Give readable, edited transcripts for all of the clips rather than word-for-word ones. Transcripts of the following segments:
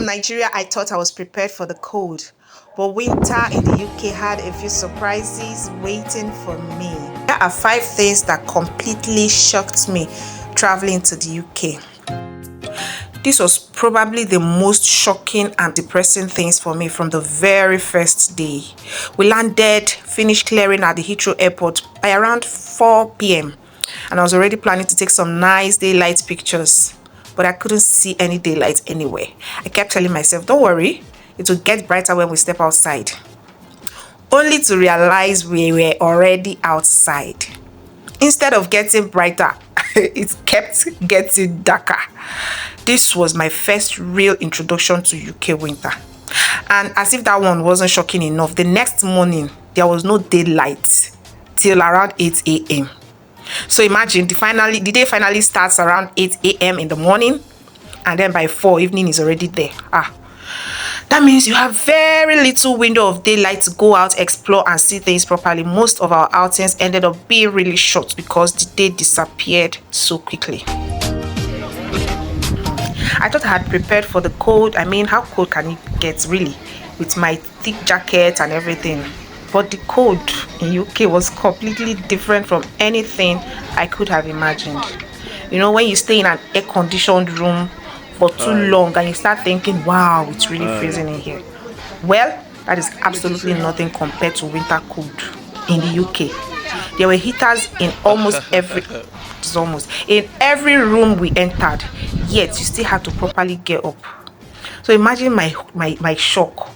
Nigeria, I thought I was prepared for the cold, but winter in the UK had a few surprises waiting for me. There are 5 things that completely shocked me traveling to the UK. This was probably the most shocking and depressing things for me from the very first day. We landed, finished clearing at the Heathrow airport by around 4 p.m. and I was already planning to take some nice daylight pictures, but I couldn't see any daylight anywhere. I kept telling myself, don't worry, it will get brighter when we step outside. Only to realize we were already outside. Instead of getting brighter, it kept getting darker. This was my first real introduction to UK winter. And as if that one wasn't shocking enough, the next morning, there was no daylight till around 8 a.m. So imagine the day finally starts around 8 a.m. in the morning, and then by 4 evening is already there. That means you have very little window of daylight to go out, explore, and see things properly. Most of our outings ended up being really short because the day disappeared so quickly. I thought I had prepared for the cold. I mean, how cold can it get really with my thick jacket and everything? But the cold in UK was completely different from anything I could have imagined. You know, when you stay in an air-conditioned room for too long and you start thinking, wow, it's really freezing in here. Well, that is absolutely nothing compared to winter cold in the UK. There were heaters in in every room we entered, yet you still had to properly get up. So imagine my shock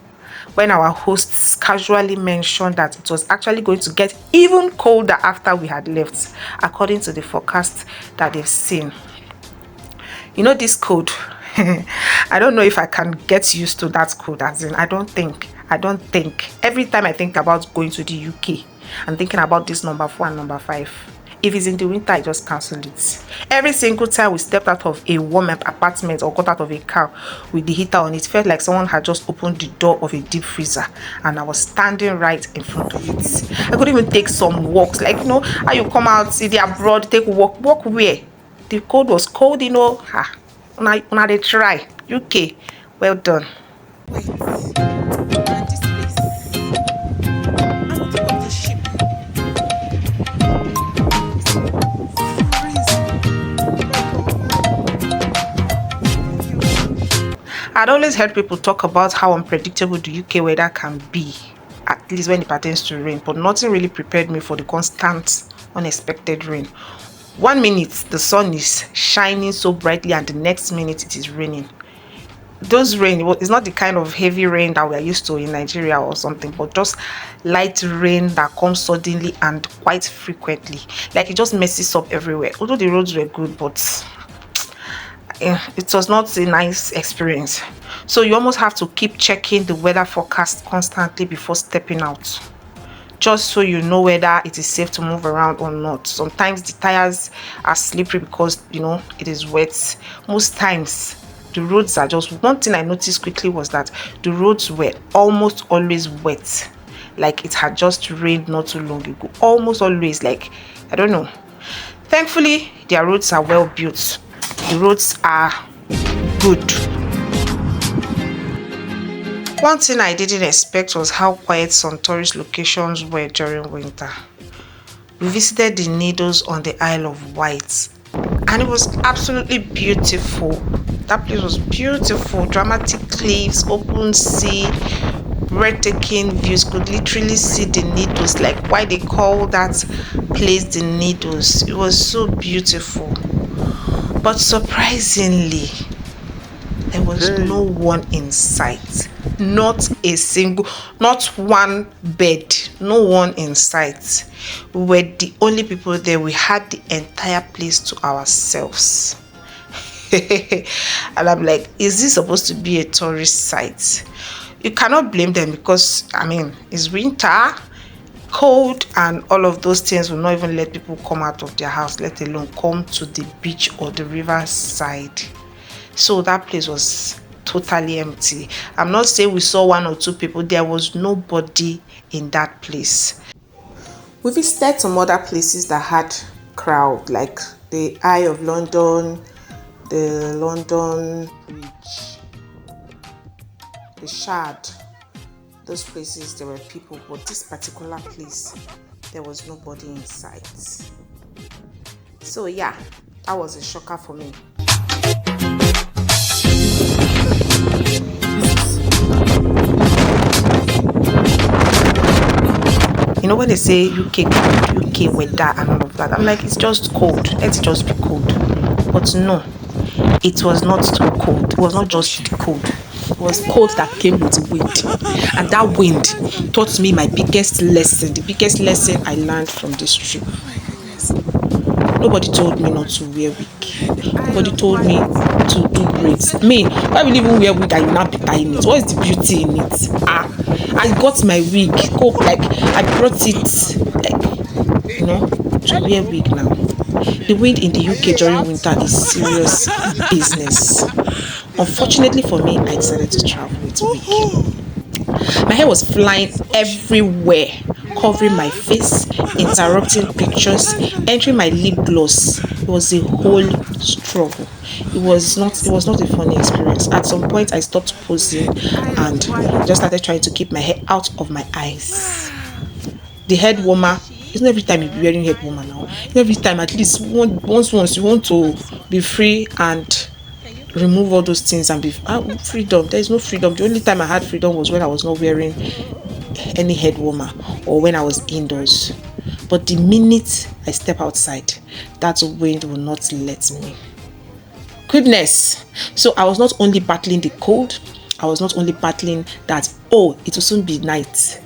when our hosts casually mentioned that it was actually going to get even colder after we had left, according to the forecast that they've seen. You know, this cold, I don't know if I can get used to that cold. As in, I don't think. Every time I think about going to the UK, I'm thinking about this number 4 and number 5. If it's in the winter, I just cancel it. Every single time we stepped out of a warm apartment or got out of a car with the heater on, it felt like someone had just opened the door of a deep freezer and I was standing right in front of it. I couldn't even take some walks. Like, you know, how you come out, see the abroad, take a walk. Walk where? The cold was cold, you know. Now they try. UK, well done. Wait, this place. I'd always heard people talk about how unpredictable the UK weather can be, at least when it pertains to rain, but nothing really prepared me for the constant, unexpected rain. 1 minute, the sun is shining so brightly, and the next minute, it is raining. Those rain, it's not the kind of heavy rain that we are used to in Nigeria or something, but just light rain that comes suddenly and quite frequently. Like, it just messes up everywhere. Although the roads were good, but it was not a nice experience. So you almost have to keep checking the weather forecast constantly before stepping out, just so you know whether it is safe to move around or not. Sometimes the tires are slippery because, you know, it is wet. Most times the roads are just, one thing I noticed quickly was that the roads were almost always wet, like it had just rained not too long ago. Almost always, like, I don't know. Thankfully, their roads are well built. The roads are good. One thing I didn't expect was how quiet some tourist locations were during winter. We visited the Needles on the Isle of Wight, and it was absolutely beautiful. That place was beautiful. Dramatic cliffs, open sea, breathtaking views. Could literally see the Needles, like why they call that place the Needles. It was so beautiful. But surprisingly, there was no one in sight. Not a single, not one bed, no one in sight. We were the only people there. We had the entire place to ourselves. And I'm like, is this supposed to be a tourist site? You cannot blame them because, I mean, it's winter, cold, and all of those things will not even let people come out of their house, let alone come to the beach or the river side. So that place was totally empty. I'm not saying we saw 1 or 2 people. There was nobody in that place. We visited some other places that had crowd, like the Eye of London, the London Bridge, the Shard, those places there were people, but this particular place there was nobody in sight. So yeah, that was a shocker for me. You know when they say UK cold, UK weather and all of that, I'm like, it's just cold. Let's just be cold. But no, it was not too cold. It was not just cold. It was cold that came with wind. And that wind taught me my biggest lesson. The biggest lesson I learned from this trip. Nobody told me not to wear wig. Nobody told me to do braids. Me, why will you even wear wig and you not be tying it? What is the beauty in it? I got my wig. Like I brought it, like, you know, to wear wig now. The wind in the UK during winter is serious business. Unfortunately for me, I decided to travel with wig. My hair was flying everywhere, covering my face, interrupting pictures, entering my lip gloss. It was a whole struggle. It was not a funny experience. At some point I stopped posing and just started trying to keep my hair out of my eyes. The head warmer, it's not every time you're wearing head warmer now. Every time, at least once you want to be free and remove all those things and be freedom. There is no freedom. The only time I had freedom was when I was not wearing any head warmer or when I was indoors. But the minute I step outside, that wind will not let me. Goodness. So I was not only battling the cold, I was not only battling that, oh, it will soon be night.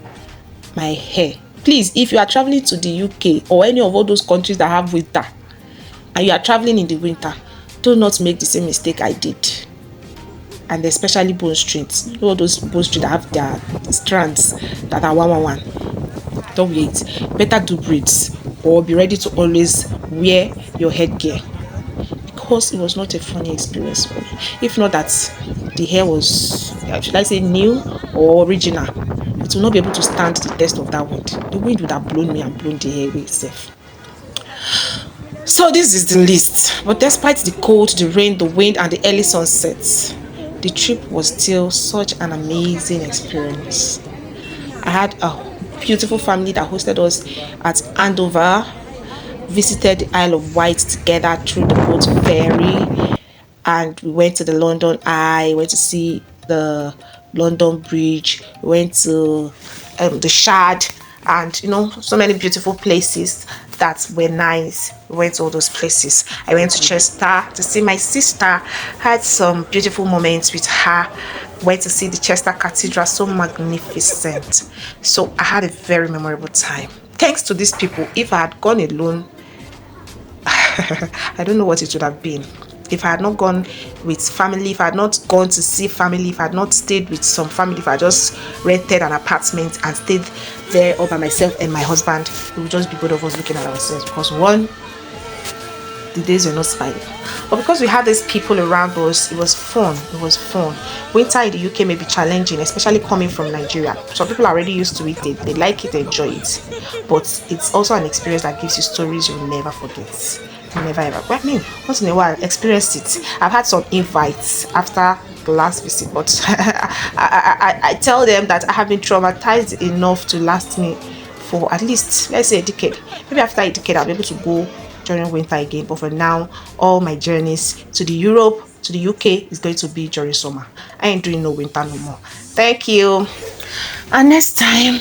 My hair. Please, if you are traveling to the UK or any of all those countries that have winter and you are traveling in the winter, do not make the same mistake I did. And especially bone streets. All those bone streets that have their strands that are one. Don't wait. Better do braids or be ready to always wear your headgear. Because it was not a funny experience for me. If not that the hair was, should I say, new or original, it will not be able to stand the test of that wind. The wind would have blown me and blown the hair away itself. So this is the list. But despite the cold, the rain, the wind, and the early sunsets, the trip was still such an amazing experience. I had a beautiful family that hosted us at Andover, visited the Isle of Wight together through the boat ferry, and we went to the London Eye, went to see the London Bridge, we went to the Shard, and you know, so many beautiful places that were nice. We went to all those places. I went to Chester to see my sister, had some beautiful moments with her, went to see the Chester Cathedral, so magnificent. So I had a very memorable time. Thanks to these people. If I had gone alone, I don't know what it would have been. If I had not gone with family, if I had not gone to see family, if I had not stayed with some family, if I just rented an apartment and stayed there all by myself and my husband, it would just be both of us looking at ourselves. Because one, the days were not smiling. But because we had these people around us, it was fun. It was fun. Winter in the UK may be challenging, especially coming from Nigeria. Some people are already used to it. They like it, they enjoy it. But it's also an experience that gives you stories you'll never forget. Never ever. Well, I mean, once in a while, experienced it. I've had some invites after the last visit, but I tell them that I have been traumatized enough to last me for at least, let's say, a decade. Maybe after a decade, I'll be able to go during winter again. But for now, all my journeys to the Europe, to the UK is going to be during summer. I ain't doing no winter no more. Thank you. And next time,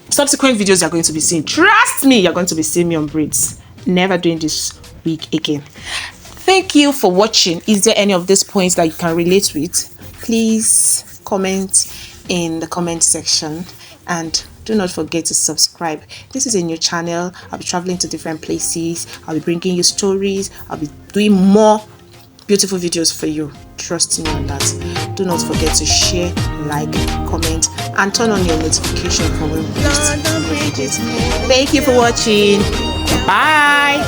subsequent videos you're going to be seeing. Trust me, you're going to be seeing me on braids. Never doing this week again. Thank you for watching. Is there any of these points that you can relate with? Please comment in the comment section and do not forget to subscribe. This is a new channel. I'll be traveling to different places. I'll be bringing you stories. I'll be doing more beautiful videos for you. Trust me on that. Do not forget to share, like, comment, and turn on your notification for when we post new videos. Thank you for watching. Bye.